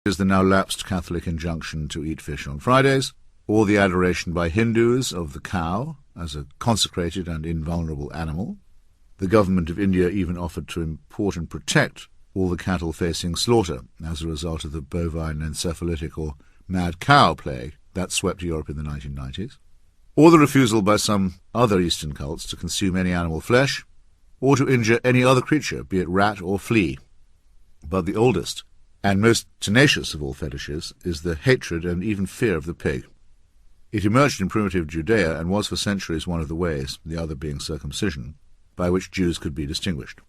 is the now lapsed Catholic injunction to eat fish on Fridays, or the adoration by Hindus of the cow as a consecrated and invulnerable animal. The government of India even offered to import and protect all the cattle facing slaughter as a result of the bovine encephalitic or mad cow plague that swept Europe in the 1990s, or the refusal by some other Eastern cults to consume any animal flesh, or to injure any other creature, be it rat or flea. But the oldest and most tenacious of all fetishes is the hatred and even fear of the pig. It emerged in primitive Judea and was for centuries one of the ways, the other being circumcision, by which Jews could be distinguished.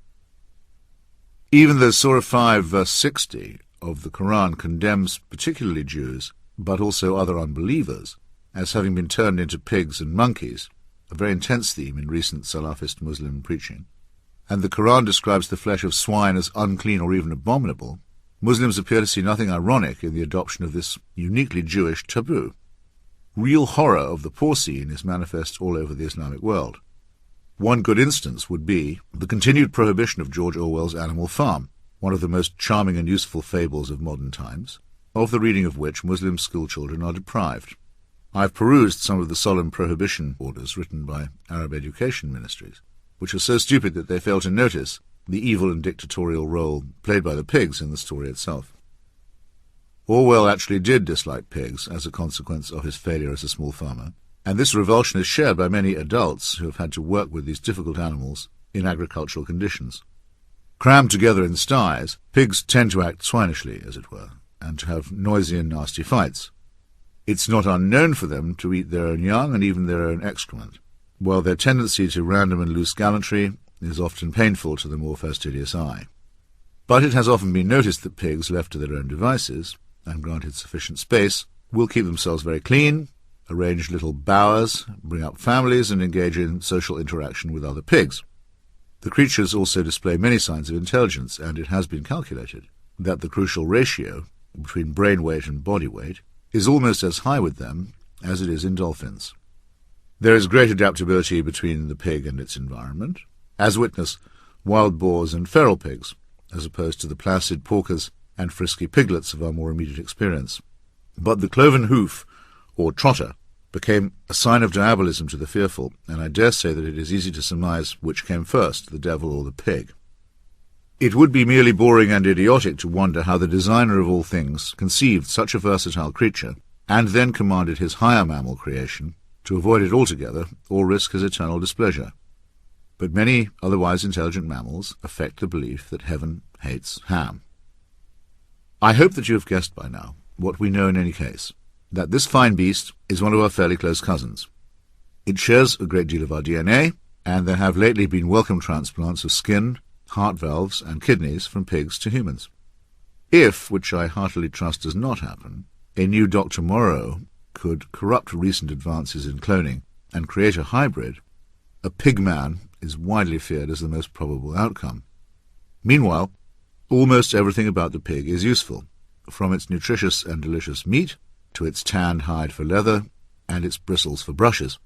Even though Surah 5, verse 60 of the Quran condemns particularly Jews, but also other unbelievers, as having been turned into pigs and monkeys, a very intense theme in recent Salafist Muslim preaching, and the Quran describes the flesh of swine as unclean or even abominable, Muslims appear to see nothing ironic in the adoption of this uniquely Jewish taboo. Real horror of the porcine is manifest all over the Islamic world. One good instance would be the continued prohibition of George Orwell's Animal Farm, one of the most charming and useful fables of modern times, of the reading of which Muslim schoolchildren are deprived. I've perused some of the solemn prohibition orders written by Arab education ministries, which are so stupid that they fail to notice the evil and dictatorial role played by the pigs in the story itself. Orwell actually did dislike pigs as a consequence of his failure as a small farmer, and this revulsion is shared by many adults who have had to work with these difficult animals in agricultural conditions. Crammed together in sties, pigs tend to act swinishly, as it were, and to have noisy and nasty fights. It's not unknown for them to eat their own young and even their own excrement, while their tendency to random and loose gallantry is often painful to the more fastidious eye. But it has often been noticed that pigs, left to their own devices, and granted sufficient space, will keep themselves very clean, arrange little bowers, bring up families, and engage in social interaction with other pigs. The creatures also display many signs of intelligence, and it has been calculated that the crucial ratio between brain weight and body weight is almost as high with them as it is in dolphins. There is great adaptability between the pig and its environment, as witness wild boars and feral pigs, as opposed to the placid porkers and frisky piglets of our more immediate experience. But the cloven hoof, or trotter, became a sign of diabolism to the fearful, and I dare say that it is easy to surmise which came first, the devil or the pig. It would be merely boring and idiotic to wonder how the designer of all things conceived such a versatile creature, and then commanded his higher mammal creation to avoid it altogether or risk his eternal displeasure. But many otherwise intelligent mammals affect the belief that heaven hates ham. I hope that you have guessed by now what we know in any case, that this fine beast is one of our fairly close cousins. It shares a great deal of our DNA, and there have lately been welcome transplants of skin, heart valves, and kidneys from pigs to humans. If, which I heartily trust does not happen, a new Dr. Moreau could corrupt recent advances in cloning and create a hybrid, a pig man is widely feared as the most probable outcome. Meanwhile, almost everything about the pig is useful, from its nutritious and delicious meat to its tanned hide for leather and its bristles for brushes.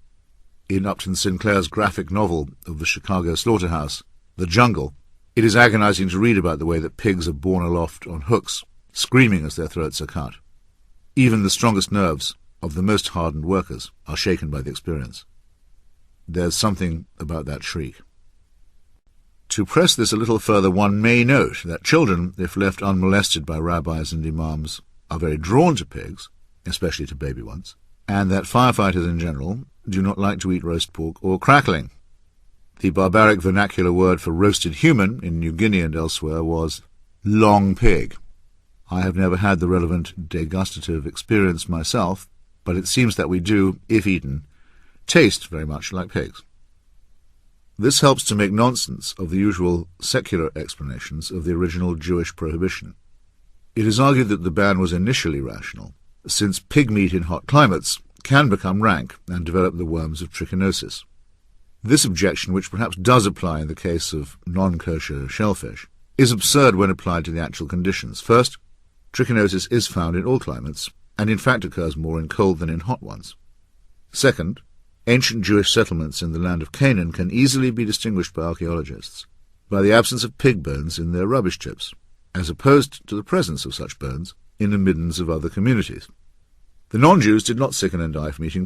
In Upton Sinclair's graphic novel of the Chicago slaughterhouse, The Jungle, it is agonizing to read about the way that pigs are borne aloft on hooks, screaming as their throats are cut. Even the strongest nerves of the most hardened workers are shaken by the experience. There's something about that shriek. To press this a little further, one may note that children, if left unmolested by rabbis and imams, are very drawn to pigs, especially to baby ones, and that firefighters in general do not like to eat roast pork or crackling. The barbaric vernacular word for roasted human in New Guinea and elsewhere was long pig. I have never had the relevant degustative experience myself, but it seems that we do, if eaten, taste very much like pigs. This helps to make nonsense of the usual secular explanations of the original Jewish prohibition. It is argued that the ban was initially rational, since pig meat in hot climates can become rank and develop the worms of trichinosis. This objection, which perhaps does apply in the case of non-kosher shellfish, is absurd when applied to the actual conditions. First, trichinosis is found in all climates, and in fact occurs more in cold than in hot ones. Second, ancient Jewish settlements in the land of Canaan can easily be distinguished by archaeologists by the absence of pig bones in their rubbish chips, as opposed to the presence of such bones in the middens of other communities. The non-Jews did not sicken and die from eating